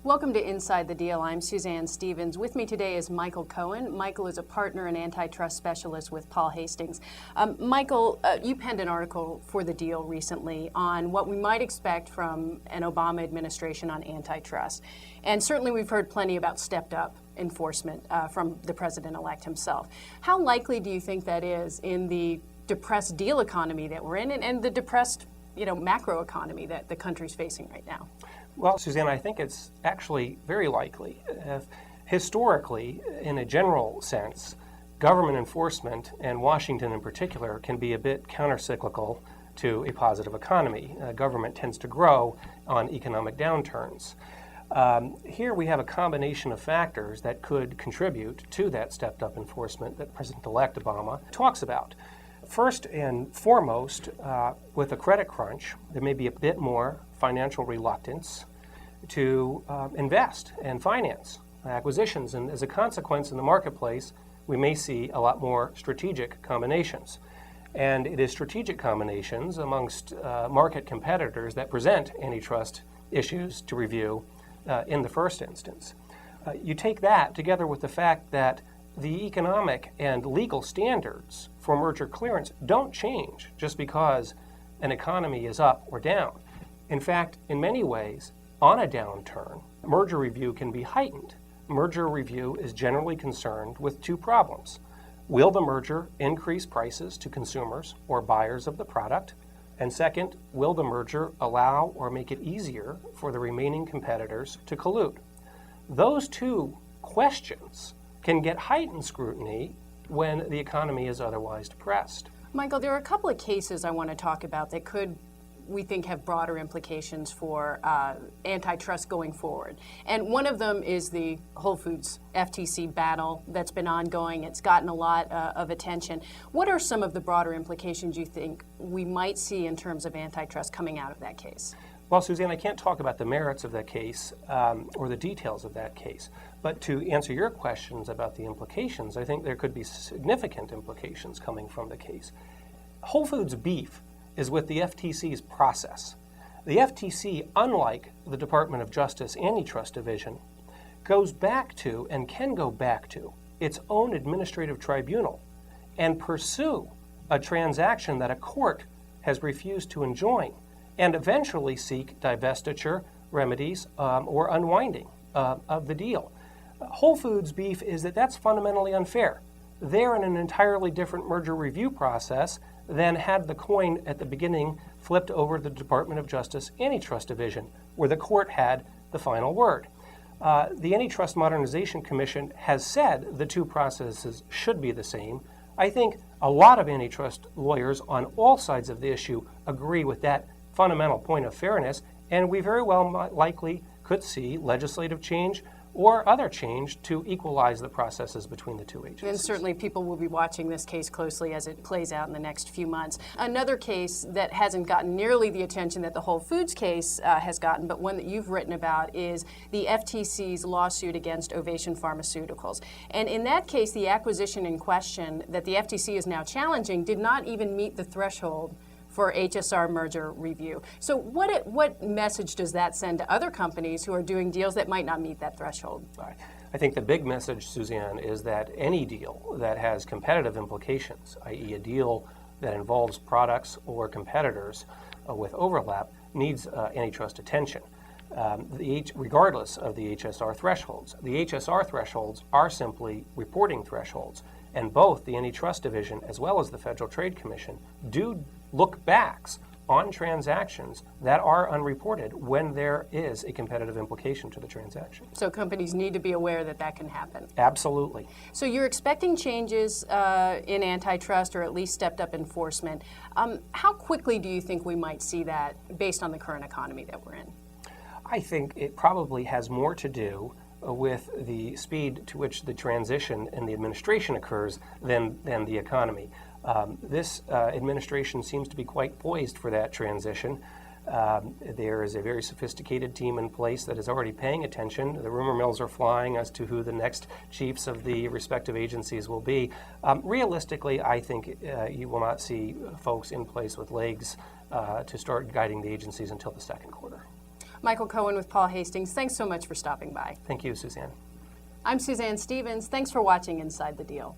Welcome to Inside the Deal. I'm Suzanne Stevens. With me today is Michael Cohen. Michael is a partner and antitrust specialist with Paul Hastings. Michael, you penned an article for The Deal recently on what we might expect from an Obama administration on antitrust. And certainly we've heard plenty about stepped up enforcement from the president-elect himself. How likely do you think that is in the depressed deal economy that we're in and the depressed macro economy that the country's facing right now? Well, Suzanne, I think it's actually very likely. Historically, in a general sense, government enforcement, and Washington in particular, can be a bit countercyclical to a positive economy. Government tends to grow on economic downturns. Here we have a combination of factors that could contribute to that stepped-up enforcement that President-elect Obama talks about. First and foremost, with a credit crunch, there may be a bit more financial reluctance to invest and finance acquisitions. And as a consequence in the marketplace, we may see a lot more strategic combinations. And it is strategic combinations amongst market competitors that present antitrust issues to review in the first instance. You take that together with the fact that the economic and legal standards for merger clearance don't change just because an economy is up or down. In fact, in many ways, on a downturn, merger review can be heightened. Merger review is generally concerned with two problems. Will the merger increase prices to consumers or buyers of the product? And second, will the merger allow or make it easier for the remaining competitors to collude? Those two questions can get heightened scrutiny when the economy is otherwise depressed. Michael, there are a couple of cases I want to talk about that could, we think, have broader implications for antitrust going forward. And one of them is the Whole Foods FTC battle that's been ongoing. It's gotten a lot of attention. What are some of the broader implications you think we might see in terms of antitrust coming out of that case? Well, Suzanne, I can't talk about the merits of that case or the details of that case. But to answer your questions about the implications, I think there could be significant implications coming from the case. Whole Foods beef is with the FTC's process. The FTC, unlike the Department of Justice Antitrust Division, goes back to and can go back to its own administrative tribunal and pursue a transaction that a court has refused to enjoin and eventually seek divestiture remedies or unwinding of the deal. Whole Foods beef is that's fundamentally unfair. They're in an entirely different merger review process than had the coin at the beginning flipped over the Department of Justice Antitrust Division, where the court had the final word. The Antitrust Modernization Commission has said the two processes should be the same. I think a lot of antitrust lawyers on all sides of the issue agree with that fundamental point of fairness, and we very well likely could see legislative change or other change to equalize the processes between the two agencies. And certainly people will be watching this case closely as it plays out in the next few months. Another case that hasn't gotten nearly the attention that the Whole Foods case has gotten, but one that you've written about, is the FTC's lawsuit against Ovation Pharmaceuticals. And in that case, the acquisition in question that the FTC is now challenging did not even meet the threshold for HSR merger review. So what message does that send to other companies who are doing deals that might not meet that threshold? I think the big message, Suzanne, is that any deal that has competitive implications, i.e. a deal that involves products or competitors with overlap, needs antitrust attention, regardless of the HSR thresholds. The HSR thresholds are simply reporting thresholds, and both the Antitrust Division as well as the Federal Trade Commission do look backs on transactions that are unreported when there is a competitive implication to the transaction. So companies need to be aware that that can happen. Absolutely. So you're expecting changes in antitrust, or at least stepped up enforcement. How quickly do you think we might see that based on the current economy that we're in? I think it probably has more to do with the speed to which the transition in the administration occurs than the economy. This administration seems to be quite poised for that transition. There is a very sophisticated team in place that is already paying attention. The rumor mills are flying as to who the next chiefs of the respective agencies will be. Realistically, I think you will not see folks in place with legs to start guiding the agencies until the second quarter. Michael Cohen with Paul Hastings, thanks so much for stopping by. Thank you, Suzanne. I'm Suzanne Stevens. Thanks for watching Inside the Deal.